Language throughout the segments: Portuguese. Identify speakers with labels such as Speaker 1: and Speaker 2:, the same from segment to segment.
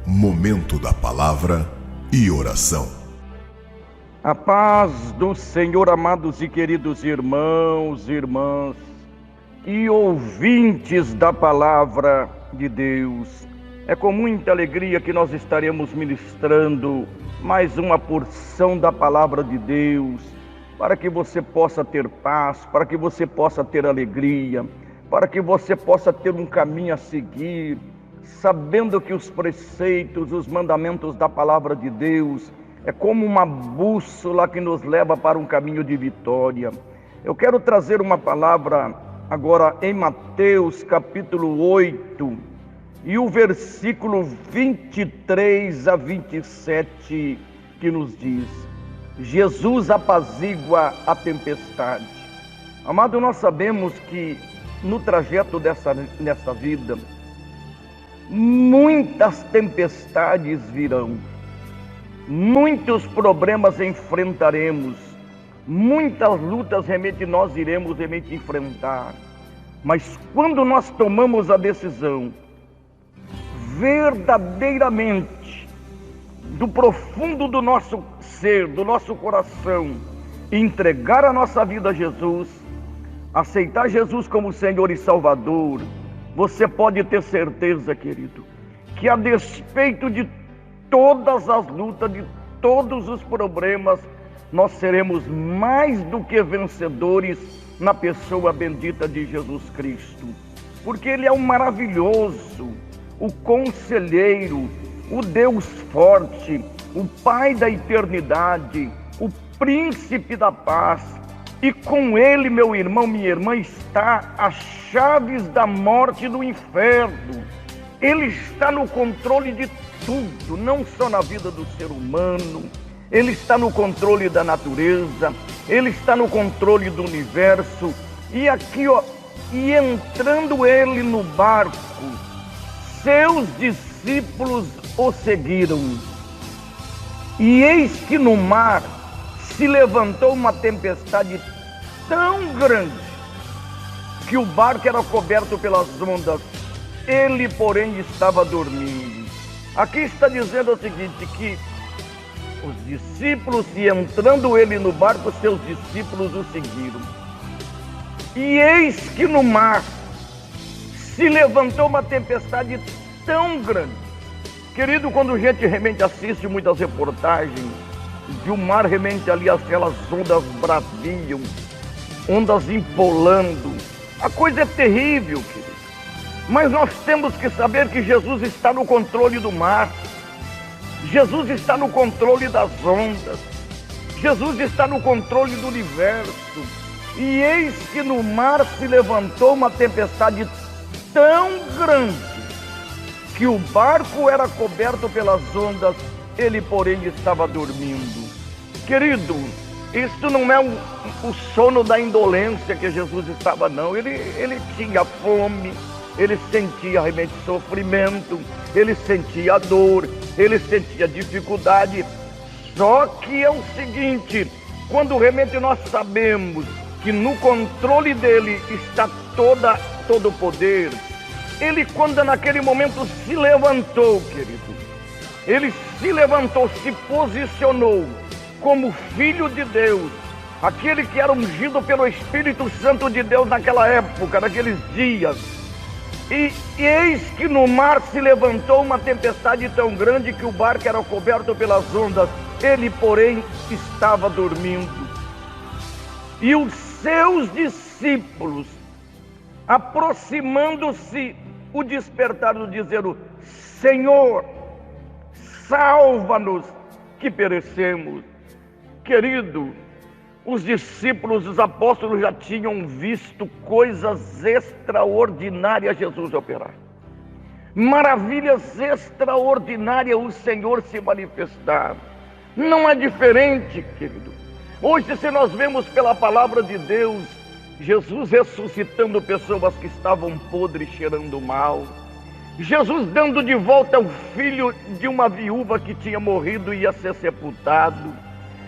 Speaker 1: Momento da Palavra e Oração.
Speaker 2: A paz do Senhor, amados e queridos irmãos e irmãs e ouvintes da Palavra de Deus. É com muita alegria que nós estaremos ministrando mais uma porção da Palavra de Deus, para que você possa ter paz, para que você possa ter alegria, para que você possa ter um caminho a seguir, sabendo que os preceitos, os mandamentos da Palavra de Deus é como uma bússola que nos leva para um caminho de vitória. Eu quero trazer uma palavra agora em Mateus capítulo 8 e o versículo 23 a 27 que nos diz: Jesus apazigua a tempestade. Amado, nós sabemos que no trajeto nessa vida, muitas tempestades virão. Muitos problemas enfrentaremos, muitas lutas realmente nós iremos realmente enfrentar. Mas quando nós tomamos a decisão, verdadeiramente, do profundo do nosso ser, do nosso coração, entregar a nossa vida a Jesus, aceitar Jesus como Senhor e Salvador, você pode ter certeza, querido, que a despeito de todas as lutas, de todos os problemas, nós seremos mais do que vencedores na pessoa bendita de Jesus Cristo. Porque Ele é o maravilhoso, o conselheiro, o Deus forte, o Pai da eternidade, o príncipe da paz. E com Ele, meu irmão, minha irmã, está as chaves da morte e do inferno. Ele está no controle de tudo, não só na vida do ser humano. Ele está no controle da natureza, Ele está no controle do universo. E aqui, e entrando Ele no barco, seus discípulos o seguiram. E eis que no mar se levantou uma tempestade tão grande que o barco era coberto pelas ondas. Ele, porém, estava dormindo. Aqui está dizendo o seguinte, que os discípulos, e entrando ele no barco, seus discípulos o seguiram. E eis que no mar se levantou uma tempestade tão grande. Querido, quando a gente realmente assiste muitas reportagens de um mar realmente ali, aquelas ondas braviam, ondas empolando, a coisa é terrível, querido. Mas nós temos que saber que Jesus está no controle do mar. Jesus está no controle das ondas. Jesus está no controle do universo. E eis que no mar se levantou uma tempestade tão grande que o barco era coberto pelas ondas, ele, porém, estava dormindo. Querido, isto não é o sono da indolência que Jesus estava, não. Ele tinha fome. Ele sentia realmente sofrimento, ele sentia dor, ele sentia dificuldade. Só que é o seguinte, quando realmente nós sabemos que no controle dele está todo o poder, ele, quando naquele momento se levantou, querido, ele se levantou, se posicionou como Filho de Deus, aquele que era ungido pelo Espírito Santo de Deus naquela época, naqueles dias. E eis que no mar se levantou uma tempestade tão grande que o barco era coberto pelas ondas. Ele, porém, estava dormindo. E os seus discípulos, aproximando-se, o despertaram, dizendo: Senhor, salva-nos, que perecemos. Querido, os discípulos, os apóstolos já tinham visto coisas extraordinárias Jesus operar. Maravilhas extraordinárias o Senhor se manifestar. Não é diferente, querido. Hoje, se nós vemos pela palavra de Deus, Jesus ressuscitando pessoas que estavam podres, cheirando mal. Jesus dando de volta o filho de uma viúva que tinha morrido e ia ser sepultado.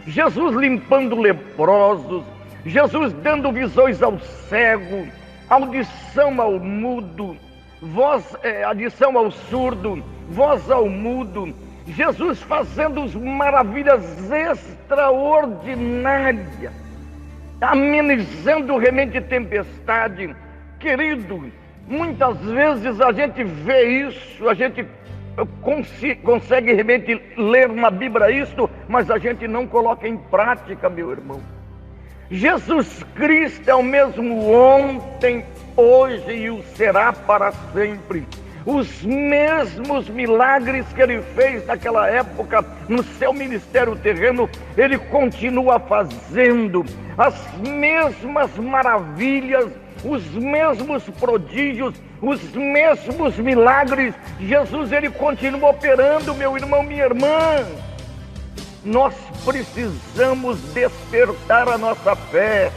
Speaker 2: Jesus limpando leprosos, Jesus dando visões ao cego, audição ao mudo, voz, adição ao surdo, voz ao mudo. Jesus fazendo maravilhas extraordinárias, amenizando realmente tempestade. Querido, muitas vezes a gente vê isso, a gente consegue realmente ler na Bíblia isso, mas a gente não coloca em prática, meu irmão. Jesus Cristo é o mesmo ontem, hoje e o será para sempre. Os mesmos milagres que ele fez naquela época, no seu ministério terreno, ele continua fazendo. As mesmas maravilhas, os mesmos prodígios, os mesmos milagres. Jesus, ele continua operando, meu irmão, minha irmã. Nós precisamos despertar a nossa fé.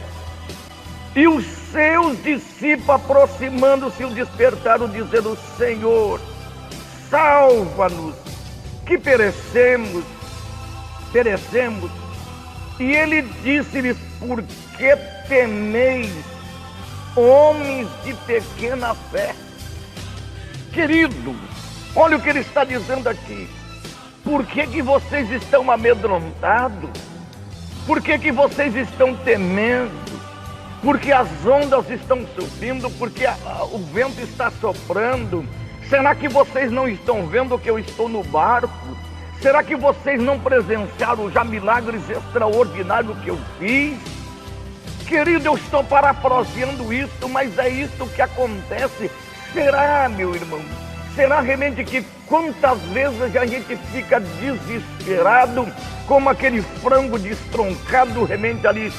Speaker 2: E os seus discípulos, aproximando-se, o despertaram, dizendo: Senhor, salva-nos, que perecemos. E ele disse-lhes: por que temeis, homens de pequena fé? Querido, olha o que ele está dizendo aqui. Por que vocês estão amedrontados? Por que vocês estão temendo? Porque as ondas estão subindo, porque o vento está soprando. Será que vocês não estão vendo que eu estou no barco? Será que vocês não presenciaram já milagres extraordinários que eu fiz? Querido, eu estou parafraseando isso, mas é isso que acontece. Será, meu irmão? Será realmente que quantas vezes a gente fica desesperado, como aquele frango destroncado, realmente ali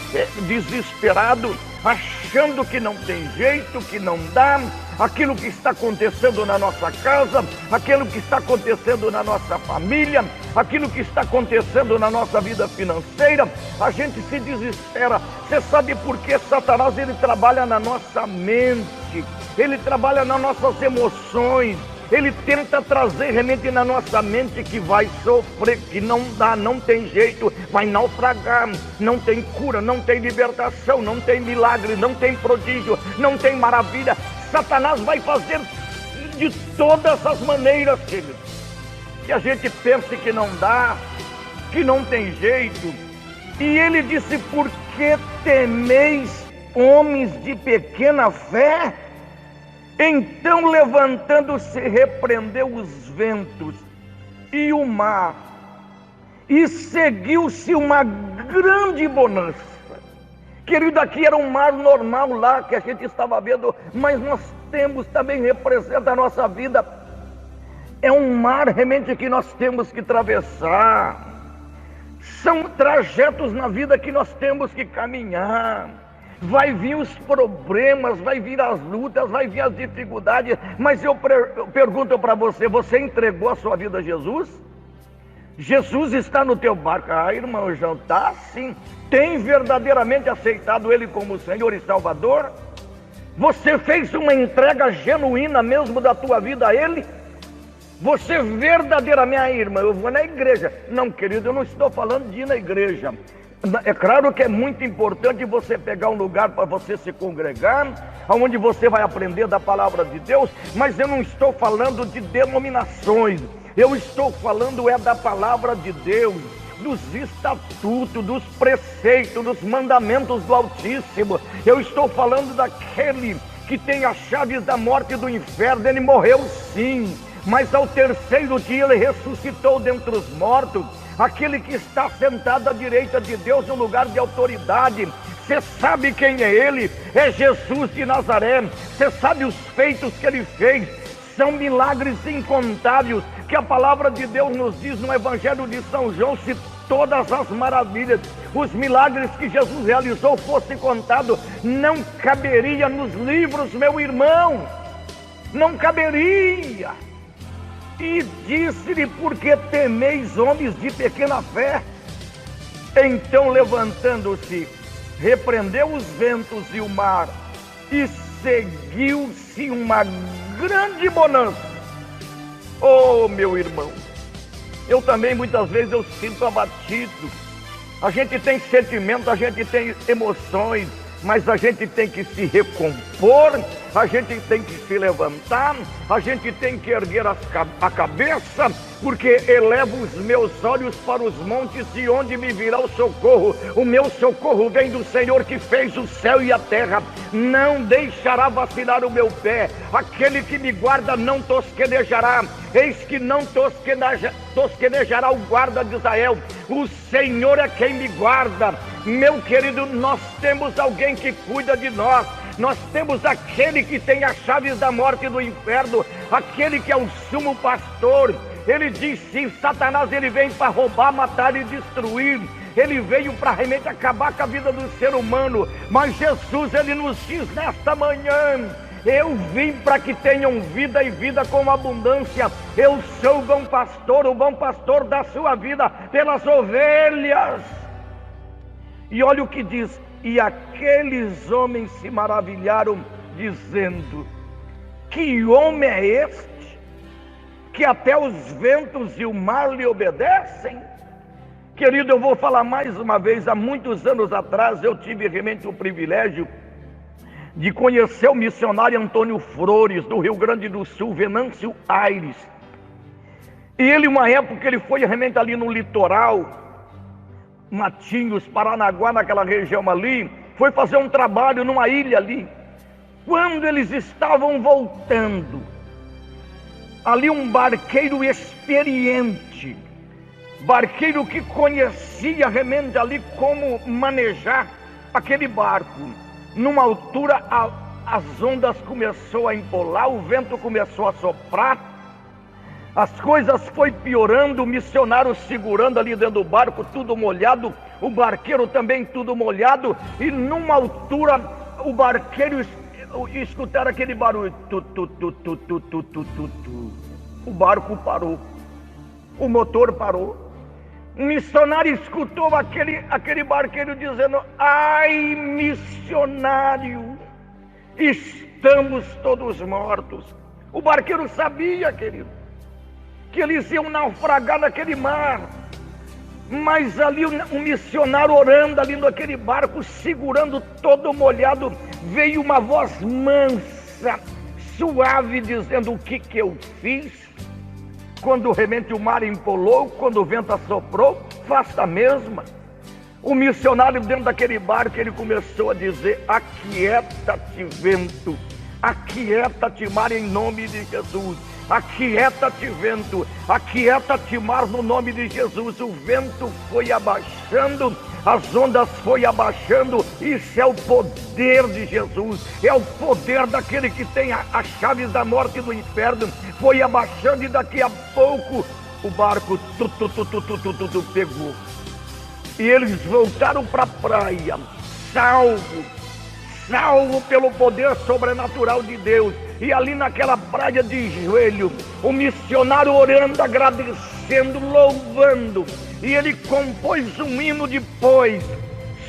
Speaker 2: desesperado, achando que não tem jeito, que não dá, aquilo que está acontecendo na nossa casa, aquilo que está acontecendo na nossa família, aquilo que está acontecendo na nossa vida financeira, a gente se desespera. Você sabe por que Satanás, ele trabalha na nossa mente, ele trabalha nas nossas emoções. Ele tenta trazer realmente na nossa mente que vai sofrer, que não dá, não tem jeito, vai naufragar, não tem cura, não tem libertação, não tem milagre, não tem prodígio, não tem maravilha. Satanás vai fazer de todas as maneiras, querido, que a gente pense que não dá, que não tem jeito. E ele disse: por que temeis, homens de pequena fé? Então, levantando-se, repreendeu os ventos e o mar, e seguiu-se uma grande bonança. Querido, aqui era um mar normal lá que a gente estava vendo, mas nós temos também, representa a nossa vida. É um mar realmente que nós temos que atravessar. São trajetos na vida que nós temos que caminhar. Vai vir os problemas, vai vir as lutas, vai vir as dificuldades, mas eu pergunto para você: você entregou a sua vida a Jesus? Jesus está no teu barco? Ah, irmão João, está sim. Tem verdadeiramente aceitado Ele como Senhor e Salvador? Você fez uma entrega genuína mesmo da tua vida a Ele? Você verdadeiramente, irmã, eu vou na igreja. Não, querido, eu não estou falando de ir na igreja. É claro que é muito importante você pegar um lugar para você se congregar, onde você vai aprender da palavra de Deus, mas eu não estou falando de denominações, eu estou falando da palavra de Deus, dos estatutos, dos preceitos, dos mandamentos do Altíssimo. Eu estou falando daquele que tem as chaves da morte e do inferno. Ele morreu sim, mas ao terceiro dia ele ressuscitou dentre os mortos. Aquele que está sentado à direita de Deus, no lugar de autoridade. Você sabe quem é Ele? É Jesus de Nazaré. Você sabe os feitos que Ele fez? São milagres incontáveis, que a palavra de Deus nos diz no Evangelho de São João: se todas as maravilhas, os milagres que Jesus realizou fossem contados, não caberia nos livros, meu irmão. Não caberia. E disse-lhe: por que temeis, homens de pequena fé? Então, levantando-se, repreendeu os ventos e o mar, e seguiu-se uma grande bonança. Oh, meu irmão, eu também muitas vezes eu sinto abatido. A gente tem sentimentos, a gente tem emoções. mas a gente tem que se recompor, a gente tem que se levantar, a gente tem que erguer a cabeça, porque elevo os meus olhos para os montes, de onde me virá o socorro. O meu socorro vem do Senhor que fez o céu e a terra. Não deixará vacilar o meu pé, aquele que me guarda não tosquenejará. Eis que não tosquenejará o guarda de Israel. O Senhor é quem me guarda. Meu querido, nós temos alguém que cuida de nós. Nós temos aquele que tem as chaves da morte e do inferno, aquele que é o sumo pastor. Ele diz sim, Satanás ele vem para roubar, matar e destruir. Ele veio para realmente acabar com a vida do ser humano. Mas Jesus, ele nos diz nesta manhã: eu vim para que tenham vida e vida com abundância. Eu sou o bom pastor da sua vida pelas ovelhas. E olha o que diz: e aqueles homens se maravilharam, dizendo: que homem é este, que até os ventos e o mar lhe obedecem? Querido, eu vou falar mais uma vez. Há muitos anos atrás eu tive realmente o privilégio de conhecer o missionário Antônio Flores, do Rio Grande do Sul, Venâncio Aires. E ele, uma época, ele foi realmente ali no litoral, Matinhos, Paranaguá, naquela região ali, foi fazer um trabalho numa ilha ali. Quando eles estavam voltando, ali um barqueiro experiente, barqueiro que conhecia realmente ali como manejar aquele barco. Numa altura as ondas começou a empolar, o vento começou a soprar, as coisas foi piorando, o missionário segurando ali dentro do barco, tudo molhado, o barqueiro também tudo molhado, e numa altura o barqueiro escutaram aquele barulho, o barco parou, o motor parou. O missionário escutou aquele barqueiro dizendo: ai, missionário, estamos todos mortos. O barqueiro sabia, querido, que eles iam naufragar naquele mar. Mas ali um missionário orando ali naquele barco, segurando todo molhado, veio uma voz mansa, suave, dizendo: o que eu fiz? Quando realmente o mar empolou, quando o vento assoprou, faça a mesma. O missionário dentro daquele barco, ele começou a dizer: aquieta-te, vento, aquieta-te, mar, em nome de Jesus. Aquieta-te, vento, aquieta-te, mar, no nome de Jesus. O vento foi abaixando, as ondas foi abaixando. Isso é o poder de Jesus, é o poder daquele que tem as chaves da morte e do inferno. Foi abaixando e daqui a pouco o barco pegou. E eles voltaram para a praia, salvo pelo poder sobrenatural de Deus. E ali naquela praia de joelho, o missionário orando, agradecendo, louvando. E ele compôs um hino depois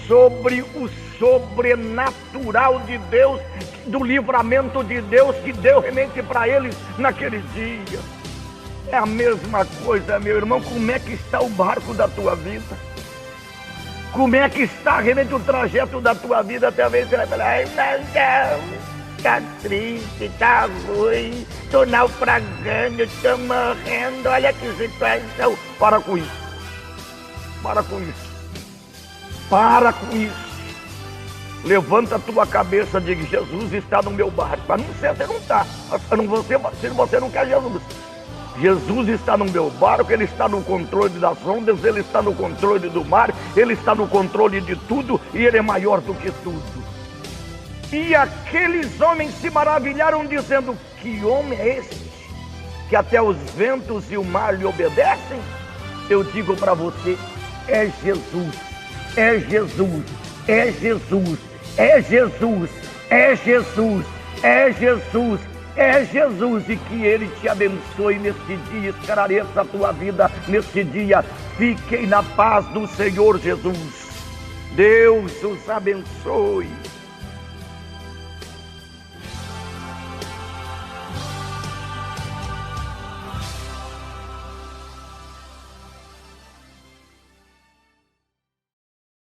Speaker 2: sobre o sobrenatural de Deus, do livramento de Deus que deu realmente para eles naquele dia. É a mesma coisa, meu irmão. Como é que está o barco da tua vida? Como é que está realmente o trajeto da tua vida? Talvez você vai falar: ai, não, tá triste, tá ruim, tô naufragando, tô morrendo, olha que situação. Para com isso. Para com isso. Para com isso. Levanta a tua cabeça e diga: Jesus está no meu barco. A não ser você não está. Se você não quer Jesus. Jesus está no meu barco, Ele está no controle das ondas, Ele está no controle do mar, Ele está no controle de tudo e Ele é maior do que tudo. E aqueles homens se maravilharam, dizendo: que homem é este, que até os ventos e o mar lhe obedecem? Eu digo para você: é Jesus, é Jesus, é Jesus, é Jesus, é Jesus, é Jesus, é Jesus. E que Ele te abençoe neste dia, esclareça a tua vida neste dia. Fiquem na paz do Senhor Jesus. Deus os abençoe.